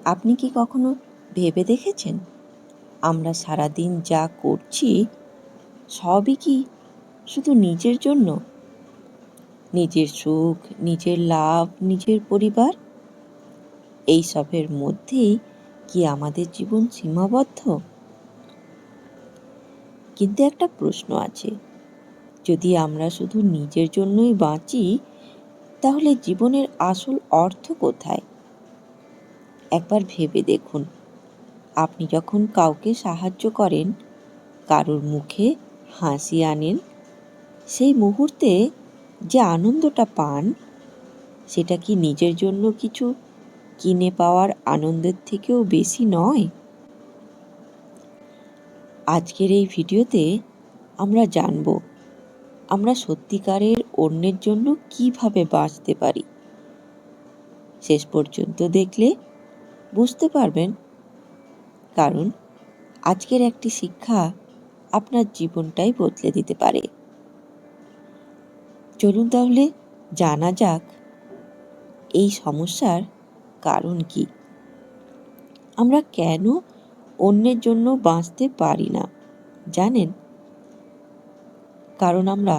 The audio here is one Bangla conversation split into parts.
আপনি কি কখনো ভেবে দেখেছেন আমরা সারাদিন যা করছি সবই কি শুধু নিজের জন্য? নিজের সুখ, নিজের লাভ, নিজের পরিবার, এইসবের মধ্যেই কি আমাদের জীবন সীমাবদ্ধ? কিন্তু একটা প্রশ্ন আছে, যদি আমরা শুধু নিজের জন্যই বাঁচি তাহলে জীবনের আসল অর্থ কোথায়? একবার ভেবে দেখুন, আপনি যখন কাউকে সাহায্য করেন, কারোর মুখে হাসি আনেন, সেই মুহূর্তে যে আনন্দটা পান সেটা কি নিজের জন্য কিছু কিনে পাওয়ার আনন্দের থেকেও বেশি নয়? আজকের এই ভিডিওতে আমরা জানব আমরা সত্যিকারের অন্যের জন্য কিভাবে বাঁচতে পারি। শেষ পর্যন্ত দেখলে বুঝতে পারবেন, কারণ আজকের একটি শিক্ষা আপনার জীবনটাই বদলে দিতে পারে। চলুন তাহলে জানা যাক এই সমস্যার কারণ কি। আমরা কেন অন্যের জন্য বাঁচতে পারি না জানেন? কারণ আমরা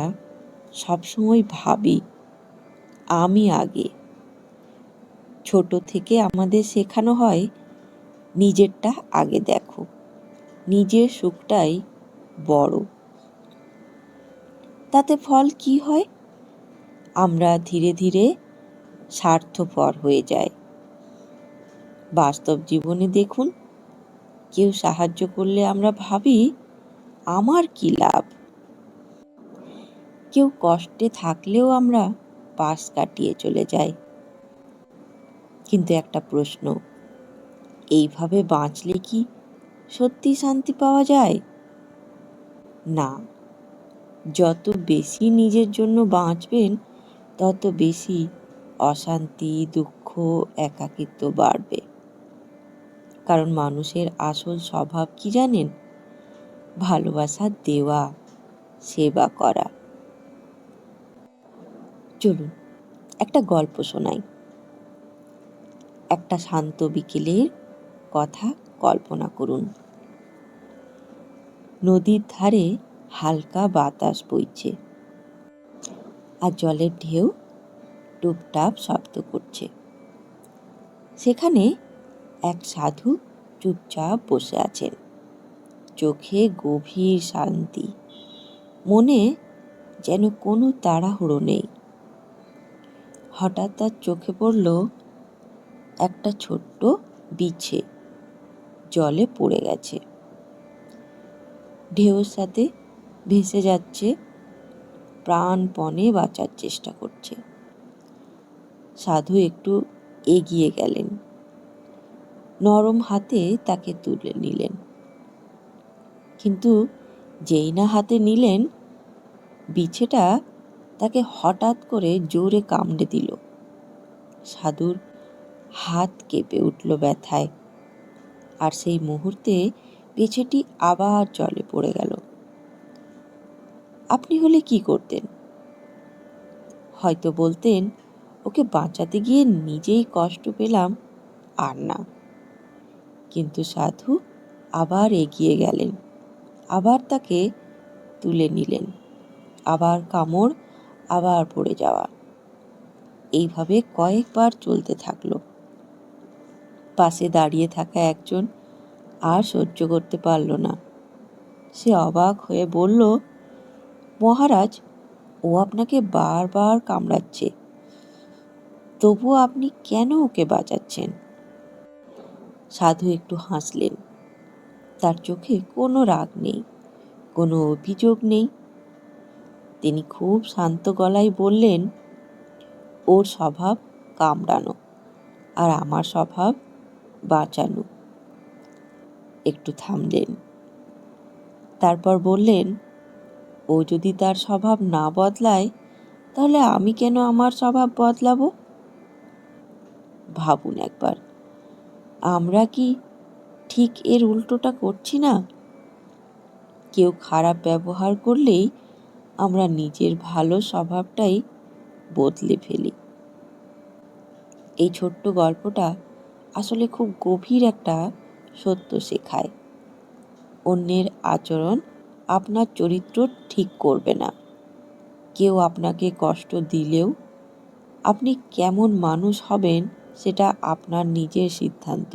সবসময় ভাবি আমি আগে। ছোট থেকে আমাদের শেখানো হয় নিজেরটা আগে দেখো, নিজের সুখটাই বড়। তাতে ফল কি হয়? আমরা ধীরে ধীরে স্বার্থপর হয়ে যাই। বাস্তব জীবনে দেখুন, কেউ সাহায্য করলে আমরা ভাবি আমার কি লাভ। কেউ কষ্টে থাকলেও আমরা পাশ কাটিয়ে চলে যাই। কিন্তু একটা প্রশ্ন, এইভাবে বাঁচলে কি সত্যি শান্তি পাওয়া যায়? না। যত বেশি নিজের জন্য বাঁচবেন তত বেশি অশান্তি, দুঃখ, একাকিত্ব বাড়বে। কারণ মানুষের আসল স্বভাব কি জানেন? ভালোবাসা দেওয়া, সেবা করা। চলুন একটা গল্প শোনাই। একটা শান্ত বিকেলের কথা কল্পনা করুন। নদীর ধারে হালকা বাতাস বইছে আর জলের ঢেউ টুপটাপ শব্দ করছে। সেখানে এক সাধু চুপচাপ বসে আছেন, চোখে গভীর শান্তি, মনে যেন কোনো তাড়াহুড়ো নেই। হঠাৎ তার চোখে পড়ল একটা ছোট্ট বিছে জলে পড়ে গেছে, ঢেউর সাথে ভেসে যাচ্ছে, প্রাণপণে বাঁচার চেষ্টা করছে। সাধু একটু এগিয়ে গেলেন, নরম হাতে তাকে তুলে নিলেন। কিন্তু যেই না হাতে নিলেন, বিছেটা তাকে হঠাৎ করে জোরে কামড়ে দিল। সাধুর হাত কেঁপে উঠল ব্যথায়, আর সেই মুহূর্তে বিছেটি আবার জলে পড়ে গেল। আপনি হলে কি করতেন? হয়তো বলতেন, ওকে বাঁচাতে গিয়ে নিজেই কষ্ট পেলাম, আর না। কিন্তু সাধু আবার এগিয়ে গেলেন, আবার তাকে তুলে নিলেন। আবার কামড়, আবার পড়ে যাওয়া। এইভাবে কয়েকবার চলতে থাকলো। পাশে দাঁড়িয়ে থাকা একজন আর সহ্য করতে পারল না। সে অবাক হয়ে বলল, মহারাজ, ও আপনাকে বারবার কামড়াচ্ছে, তবুও আপনি কেন ওকে বাঁচাচ্ছেন? সাধু একটু হাসলেন। তার চোখে কোনো রাগ নেই, কোনো অভিযোগ নেই। তিনি খুব শান্ত গলায় বললেন, ওর স্বভাব কামড়ানো, আর আমার স্বভাব বাঁচানো। একটু থামলেন, তারপর বললেন, ও যদি তার স্বভাব না বদলায় তাহলে আমি কেন আমার স্বভাব বদলাবো? ভাবুন একবার, আমরা কি ঠিক এর উল্টোটা করছি না? কেউ খারাপ ব্যবহার করলেই আমরা নিজের ভালো স্বভাবটাই বদলে ফেলি। এই ছোট্ট গল্পটা আসলে খুব গভীর একটা সত্য শেখায়। অন্যের আচরণ আপনার চরিত্র ঠিক করবে না। কেউ আপনাকে কষ্ট দিলেও আপনি কেমন মানুষ হবেন সেটা আপনার নিজের সিদ্ধান্ত।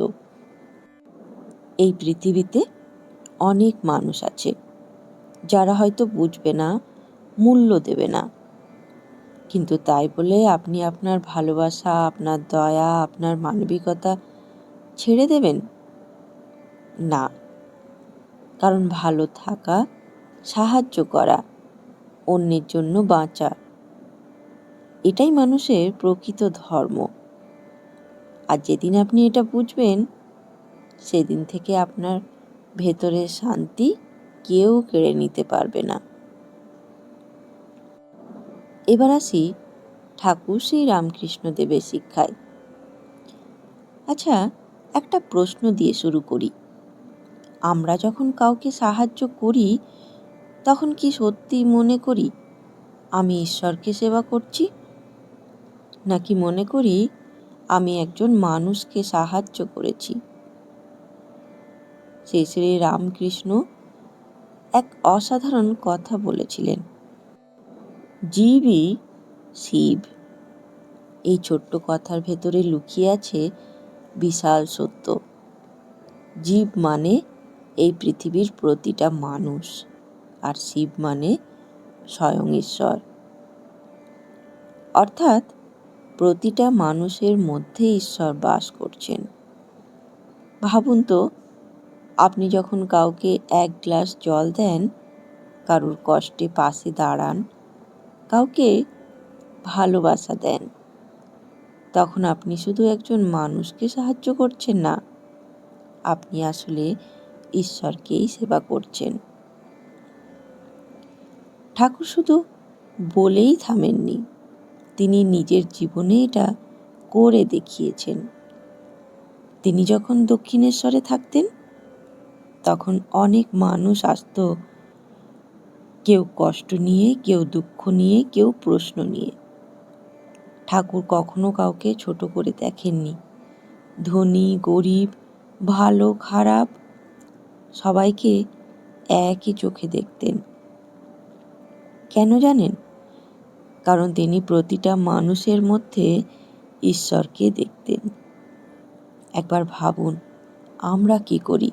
এই পৃথিবীতে অনেক মানুষ আছে যারা হয়তো বুঝবে না, মূল্য দেবে না, কিন্তু তাই বলে আপনি আপনার ভালোবাসা, আপনার দয়া, আপনার মানবিকতা ছেড়ে দেবেন না। কারণ ভালো থাকা, সাহায্য করা, অন্যের জন্য বাঁচা, এটাই মানুষের প্রকৃত ধর্ম। আর যেদিন আপনি এটা বুঝবেন, সেদিন থেকে আপনার ভেতরের শান্তি কেউ কেড়ে নিতে পারবে না। এবার আসি ঠাকুর শ্রী রামকৃষ্ণ দেবের শিক্ষায়। আচ্ছা, একটা প্রশ্ন দিয়ে শুরু করি। আমরা যখন কাউকে সাহায্য করি, তখন কি সত্যি মনে করি আমি ঈশ্বরকে সেবা করছি, নাকি মনে করি আমি একজন মানুষকে সাহায্য করেছি? শ্রী শ্রী রামকৃষ্ণ এক অসাধারণ কথা বলেছিলেন, জীবই শিব। এই ছোট্ট কথার ভেতরে লুকিয়ে আছে বিশাল সত্য। জীব মানে এই পৃথিবীর প্রতিটা মানুষ, আর শিব মানে স্বয়ং ঈশ্বর। অর্থাৎ প্রতিটা মানুষের মধ্যে ঈশ্বর বাস করছেন। ভাবুন তো, আপনি যখন কাউকে এক গ্লাস জল দেন, কারুর কষ্টে পাশে দাঁড়ান, কাউকে ভালোবাসা দেন, তখন আপনি শুধু একজন মানুষকে সাহায্য করছেন না, আপনি আসলে ঈশ্বরকেই সেবা করছেন। ঠাকুর শুধু বলেই থামেননি, তিনি নিজের জীবনে এটা করে দেখিয়েছেন। তিনি যখন দক্ষিণেশ্বরে থাকতেন, তখন অনেক মানুষ আসতো, কেউ কষ্ট নিয়ে, কেউ দুঃখ নিয়ে, কেউ প্রশ্ন নিয়ে। ঠাকুর কখনো কাউকে ছোট করে দেখেননি। ধনী, গরিব, ভালো, খারাপ, সবাইকে একই চোখে দেখতেন। কেন জানেন? কারণ তিনি প্রতিটা মানুষের মধ্যে ঈশ্বরকে দেখতেন। একবার ভাবুন, আমরা কি করি?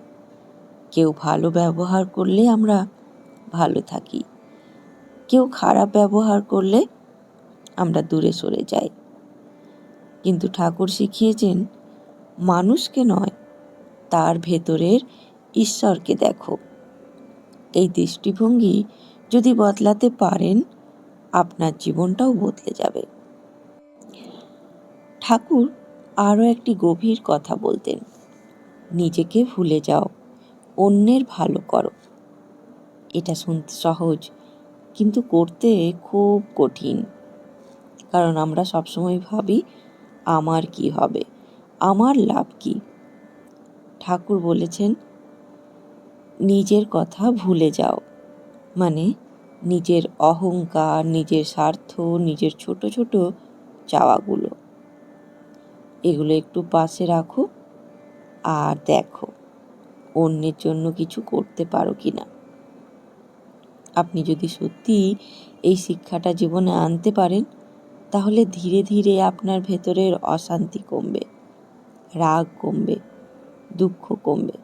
কেউ ভালো ব্যবহার করলে আমরা ভালো থাকি, কেউ খারাপ ব্যবহার করলে আমরা দূরে সরে যাই। কিন্তু ঠাকুর শিখিয়েছেন, মানুষকে নয়, তার ভেতরের ঈশ্বরকে দেখো। এই দৃষ্টিভঙ্গি যদি বদলাতে পারেন, আপনার জীবনটাও বদলে যাবে। ঠাকুর আরও একটি গভীর কথা বলতেন, নিজেকে ভুলে যাও, অন্যের ভালো করো। এটা শুনতে সহজ, কিন্তু করতে খুব কঠিন। কারণ আমরা সবসময় ভাবি আমার কি হবে, আমার লাভ কি। ঠাকুর বলেছেন, নিজের কথা ভুলে যাও, মানে নিজের অহংকার, নিজের স্বার্থ, নিজের ছোট ছোট চাওয়াগুলো, এগুলো একটু পাশে রাখো আর দেখো অন্যের জন্য কিছু করতে পারো কিনা। আপনি যদি সত্যি এই শিক্ষাটা জীবনে আনতে পারেন, তাহলে ধীরে ধীরে আপনার ভেতরের অশান্তি কমবে, রাগ কমবে, দুঃখ কমবে।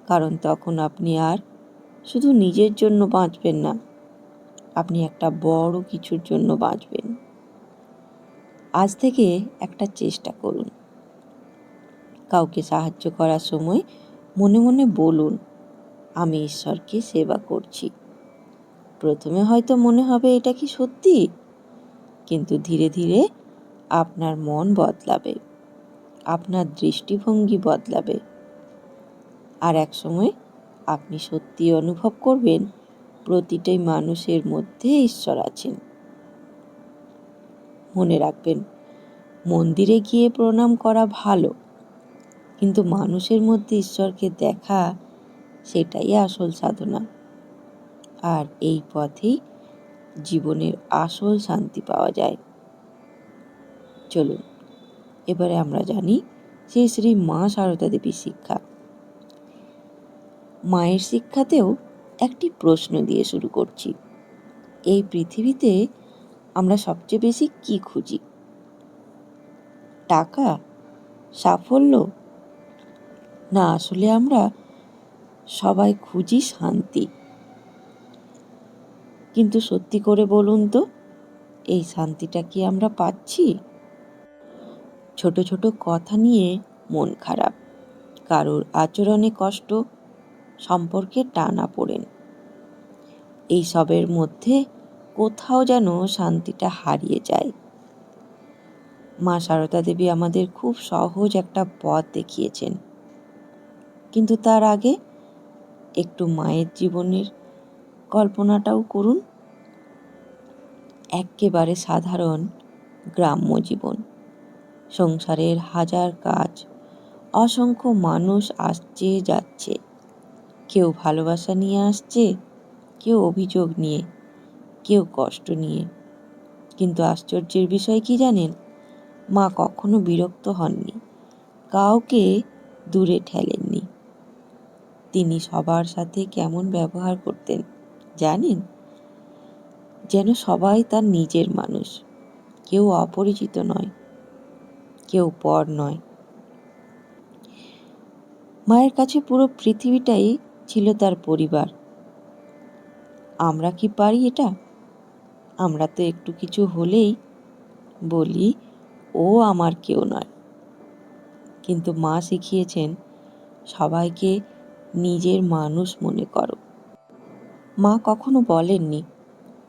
কারণ তখন আপনি আর শুধু নিজের জন্য বাঁচবেন না, আপনি একটা বড় কিছুর জন্য বাঁচবেন। আজ থেকে একটা চেষ্টা করুন, কাউকে সাহায্য করার সময় মনে মনে বলুন, আমি ঈশ্বরকে সেবা করছি। প্রথমে হয়তো মনে হবে এটা কি সত্যি, কিন্তু ধীরে ধীরে আপনার মন বদলাবে, আপনার দৃষ্টিভঙ্গি বদলাবে, আর এক সময় আপনি সত্যি অনুভব করবেন প্রতিটি মানুষের মধ্যে ঈশ্বর আছেন। মনে রাখবেন, মন্দিরে গিয়ে প্রণাম করা ভালো, কিন্তু মানুষের মধ্যে ঈশ্বরকে দেখা, সেটাই আসল সাধনা। আর এই পথেই জীবনের আসল শান্তি পাওয়া যায়। চলুন এবারে আমরা জানি সে শ্রী মা সারদা দেবীর শিক্ষা। মায়ের শিক্ষাতেও একটি প্রশ্ন দিয়ে শুরু করছি। এই পৃথিবীতে আমরা সবচেয়ে বেশি কি খুঁজি? টাকা, সাফল্য, না আসলে আমরা সবাই খুঁজি শান্তি? কিন্তু সত্যি করে বলুন তো, এই শান্তিটা কি আমরা পাচ্ছি? ছোট ছোট কথা নিয়ে মন খারাপ, কারোর আচরণে কষ্ট, সম্পর্কে টানাপোড়েন, এই সবের মধ্যে কোথাও যেন শান্তিটা হারিয়ে যায়। মা সারদা দেবী আমাদের খুব সহজ একটা পথ দেখিয়েছেন। কিন্তু তার আগে একটু মায়ের জীবনের কল্পনাটাও করুন। একেবারে সাধারণ গ্রাম্য জীবন, সংসারের হাজার কাজ, অসংখ্য মানুষ আসছে যাচ্ছে, কেউ ভালোবাসা নিয়ে আসছে, কেউ অভিযোগ নিয়ে, কেউ কষ্ট নিয়ে। কিন্তু আশ্চর্যের বিষয় কি জানেন? মা কখনো বিরক্ত হননি, কাউকে দূরে ঠেলেননি। তিনি সবার সাথে কেমন ব্যবহার করতেন জানেন? যেন সবাই তার নিজের মানুষ, কেউ অপরিচিত নয়, কেউ পর নয়। মায়ের কাছে পুরো পৃথিবীটাই ছিল তার পরিবার। আমরা কি পারি এটা? আমরা তো একটু কিছু হলেই বলি, ও আমার কেউ নয়। কিন্তু মা শিখিয়েছেন, সবাইকে নিজের মানুষ মনে করো। মা কখনো বলেননি,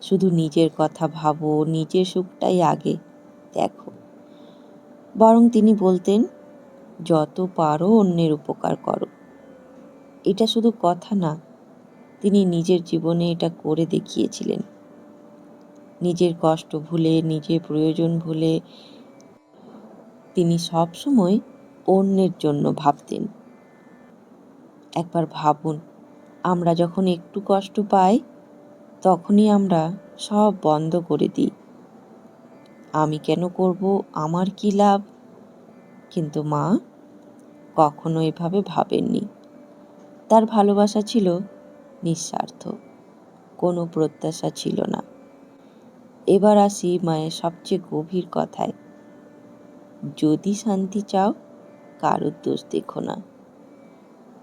শুধু নিজের কথা ভাবো, নিজের সুখটাই আগে দেখো। বরং তিনি বলতেন, যত পারো অন্যের উপকার করো। এটা শুধু কথা না, তিনি নিজের জীবনে এটা করে দেখিয়েছিলেন। নিজের কষ্ট ভুলে, নিজের প্রয়োজন ভুলে তিনি সব সময় অন্যের জন্য ভাবতেন। একবার ভাবুন, আমরা যখন একটু কষ্ট পাই, তখনই আমরা সব বন্ধ করে দিই। আমি কেন করব, আমার কি লাভ? কিন্তু মা কখনো এভাবে ভাবেননি। তার ভালোবাসা ছিল নিঃস্বার্থ, কোনো প্রত্যাশা ছিল না। এবার আসি মায়ের সবচেয়ে গভীর কথায়, যদি শান্তি চাও, কারোর দোষ দেখো না।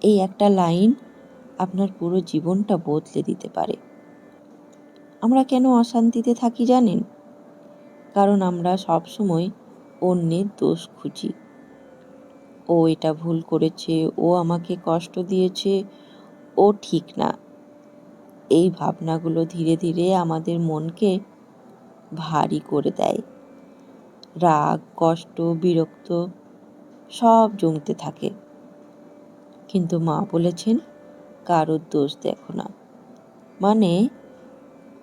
এই একটা লাইন আপনার পুরো জীবনটা বদলে দিতে পারে। আমরা কেন অশান্তিতে থাকি জানেন? কারণ আমরা সবসময় অন্যের দোষ খুঁজি। ও এটা ভুল করেছে, ও আমাকে কষ্ট দিয়েছে, ও ঠিক না। এই ভাবনাগুলো ধীরে ধীরে আমাদের মনকে ভারী করে দেয়। রাগ, কষ্ট, বিরক্ত সব জমতে থাকে। কিন্তু মা বলেছেন, কারোর দোষ দেখো না। মানে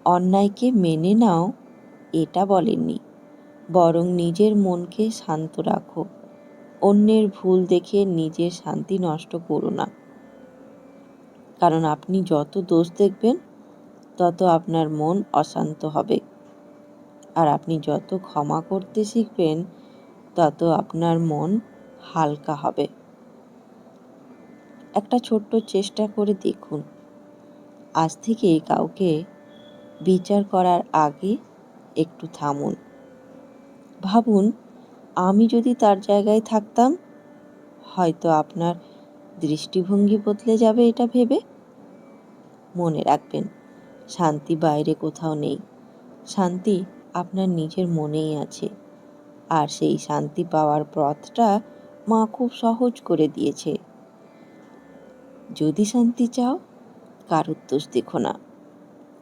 অন্যায়কে মেনে নাও, এটা বলেননি, বরং নিজের মনকে শান্ত রাখো। অন্যের ভুল দেখে নিজের শান্তি নষ্ট করো না। কারণ আপনি যত দোষ দেখবেন, তত আপনার মন অশান্ত হবে। আর আপনি যত ক্ষমা করতে শিখবেন, তত আপনার মন হালকা হবে। একটা ছোট্ট চেষ্টা করে দেখুন। আজ থেকে কাউকে বিচার করার আগে একটু থামুন। ভাবুন, আমি যদি তার জায়গায় থাকতাম, হয়তো আপনার দৃষ্টিভঙ্গি বদলে যাবে এটা ভেবে। মনে রাখবেন, শান্তি বাইরে কোথাও নেই, শান্তি আপনার নিজের মনেই আছে। আর সেই শান্তি পাওয়ার পথটা মা খুব সহজ করে দিয়েছে। যদি শান্তি চাও, কারোর দোষ দেখো না।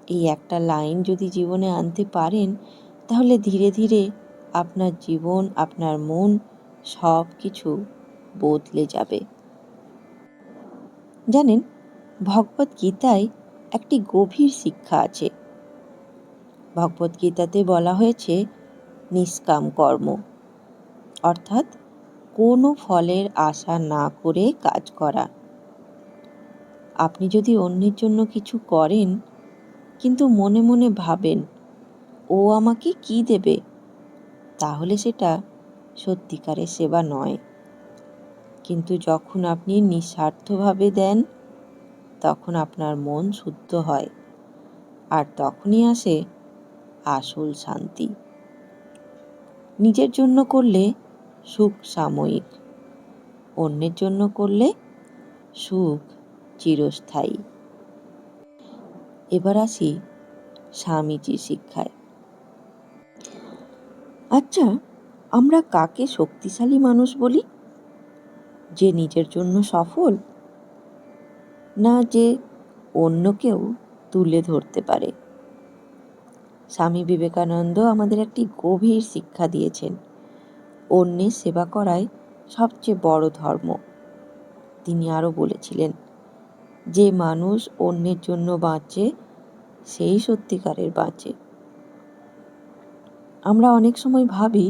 এই একটা লাইন যদি জীবনে আনতে পারেন, তাহলে ধীরে ধীরে আপনার জীবন, আপনার মন সব কিছু বদলে যাবে। জানেন, ভগবত গীতায় একটি গভীর শিক্ষা আছে। ভগবত গীতাতে বলা হয়েছে নিষ্কাম কর্ম, অর্থাৎ কোনো ফলের আশা না করে কাজ করা। আপনি যদি অন্যের জন্য কিছু করেন, কিন্তু মনে মনে ভাবেন, ও আমাকে কি দেবে, তাহলে সেটা সত্যিকারের সেবা নয়। কিন্তু যখন আপনি নিঃস্বার্থভাবে দেন, তখন আপনার মন শুদ্ধ হয়, আর তখনই আসে আসল শান্তি। নিজের জন্য করলে সুখ সাময়িক, অন্যের জন্য করলে সুখ চিরস্থায়ী। এবার আসি স্বামীজির শিক্ষায়। আচ্ছা, আমরা কাকে শক্তিশালী মানুষ বলি? যে নিজের জন্য সফল, না যে অন্যকেও তুলে ধরতে পারে? স্বামী বিবেকানন্দ আমাদের একটি গভীর শিক্ষা দিয়েছেন। অন্যের সেবা করাই সবচেয়ে বড় ধর্ম। তিনি আরও বলেছিলেন, যে মানুষ অন্যের জন্য বাঁচে সেই সত্যিকারের বাঁচে। আমরা অনেক সময় ভাবি,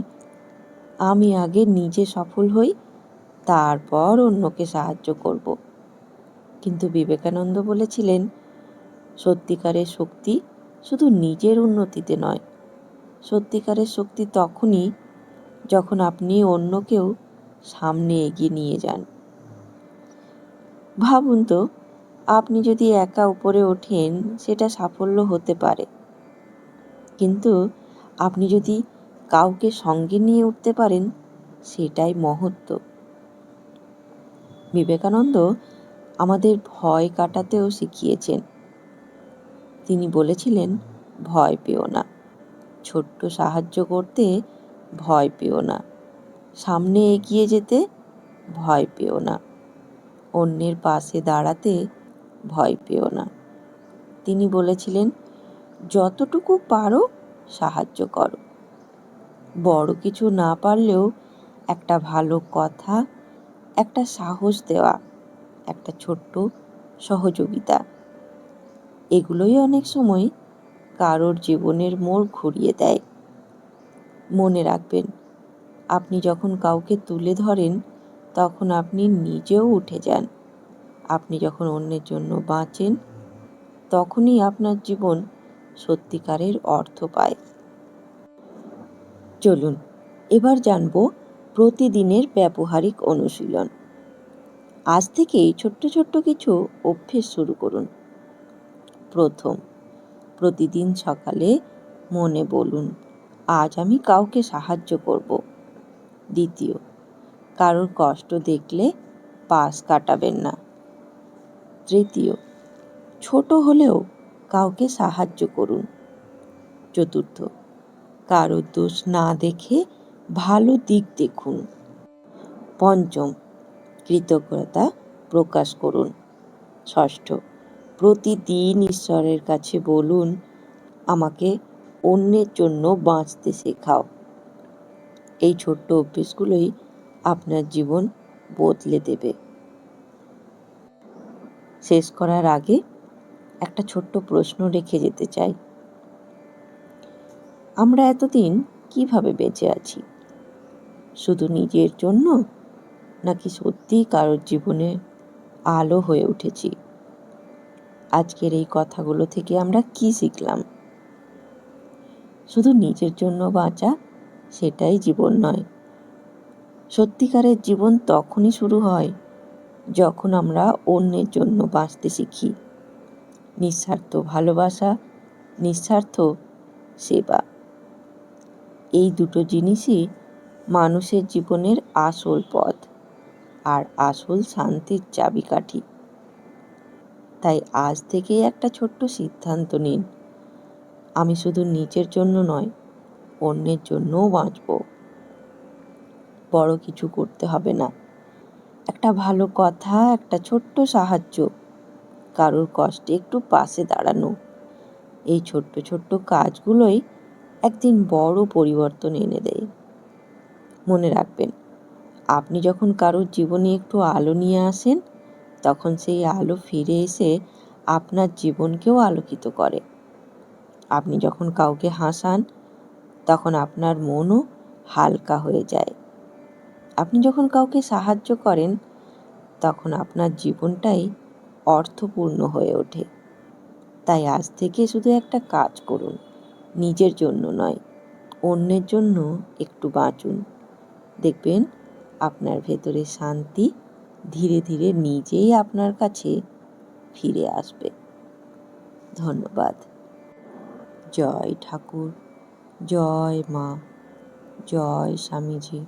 আমি আগে নিজে সফল হই, তারপর অন্যকে সাহায্য করব। কিন্তু বিবেকানন্দ বলেছিলেন, সত্যিকারের শক্তি শুধু নিজের উন্নতিতে নয়, সত্যিকারের শক্তি তখনই যখন আপনি অন্যকেও সামনে এগিয়ে নিয়ে যান। ভাবুন তো, আপনি যদি একা উপরে ওঠেন, সেটা সাফল্য হতে পারে, কিন্তু আপনি যদি কাউকে সঙ্গে নিয়ে উঠতে পারেন, সেটাই মহত্ব। বিবেকানন্দ আমাদের ভয় কাটাতেও শিখিয়েছেন। তিনি বলেছিলেন, ভয় পেও না, ছোট্ট সাহায্য করতে ভয় পেও না, সামনে এগিয়ে যেতে ভয় পেও না, অন্যের পাশে দাঁড়াতে ভয় পেও না। তিনি বলেছিলেন, যতটুকু পারো সাহায্য করো। বড় কিছু না পারলেও একটা ভালো কথা, একটা সাহস দেওয়া, একটা ছোট্ট সহযোগিতা, এগুলোই অনেক সময় কারোর জীবনের মোড় ঘুরিয়ে দেয়। মনে রাখবেন, আপনি যখন কাউকে তুলে ধরেন, তখন আপনি নিজেও উঠে যান। আপনি যখন অন্যের জন্য বাঁচেন, তখনই আপনার জীবন সত্যিকারের অর্থ পায়। চলুন এবার জানব প্রতিদিনের ব্যবহারিক অনুশীলন। আজ থেকেই ছোট্ট ছোট্ট কিছু অভ্যেস শুরু করুন। প্রথম, প্রতিদিন সকালে মনে বলুন, আজ আমি কাউকে সাহায্য করব। দ্বিতীয়, কারোর কষ্ট দেখলে পাশ কাটাবেন না। তৃতীয়, ছোট হলেও কাউকে সাহায্য করুন। চতুর্থ, কারোর দোষ না দেখে ভালো দিক দেখুন। পঞ্চম, কৃতজ্ঞতা প্রকাশ করুন। ষষ্ঠ, প্রতিদিন ঈশ্বরের কাছে বলুন, আমাকে অন্যের জন্য বাঁচতে শেখাও। এই ছোট্ট অভ্যেসগুলোই আপনার জীবন বদলে দেবে। শেষ করার আগে একটা ছোট্ট প্রশ্ন রেখে যেতে চাই। আমরা এতদিন কিভাবে বেঁচে আছি? শুধু নিজের জন্য, নাকি সত্যিই কারোর জীবনে আলো হয়ে উঠেছি? আজকের এই কথাগুলো থেকে আমরা কি শিখলাম? শুধু নিজের জন্য বাঁচা সেটাই জীবন নয়। সত্যিকারের জীবন তখনই শুরু হয় যখন আমরা অন্যের জন্য বাঁচতে শিখি। নিঃস্বার্থ ভালোবাসা, নিঃস্বার্থ সেবা, এই দুটো জিনিসই মানুষের জীবনের আসল পথ আর আসল শান্তির চাবিকাঠি। তাই আজ থেকেই একটা ছোট্ট সিদ্ধান্ত নিন, আমি শুধু নিজের জন্য নয়, অন্যের জন্যও বাঁচব। বড় কিছু করতে হবে না, একটা ভালো কথা, একটা ছোট্ট সাহায্য, কারোর কষ্টে একটু পাশে দাঁড়ানো, এই ছোট্ট ছোট্ট কাজগুলোই একদিন বড় পরিবর্তন এনে দেয়। মনে রাখবেন, আপনি যখন কারোর জীবনে একটু আলো নিয়ে আসেন, তখন সেই আলো ফিরে এসে আপনার জীবনকেও আলোকিত করে। আপনি যখন কাউকে হাসান, তখন আপনার মনও হালকা হয়ে যায়। আপনি যখন কাউকে সাহায্য করেন, তখন আপনার জীবনটাই অর্থপূর্ণ হয়ে ওঠে। তাই আজ থেকে শুধু একটা কাজ করুন, নিজের জন্য নয়, অন্যের জন্য একটু বাঁচুন। দেখবেন আপনার ভেতরে শান্তি ধীরে ধীরে নিজেই আপনার কাছে ফিরে আসবে। ধন্যবাদ। জয় ঠাকুর, জয় মা, জয় স্বামীজি।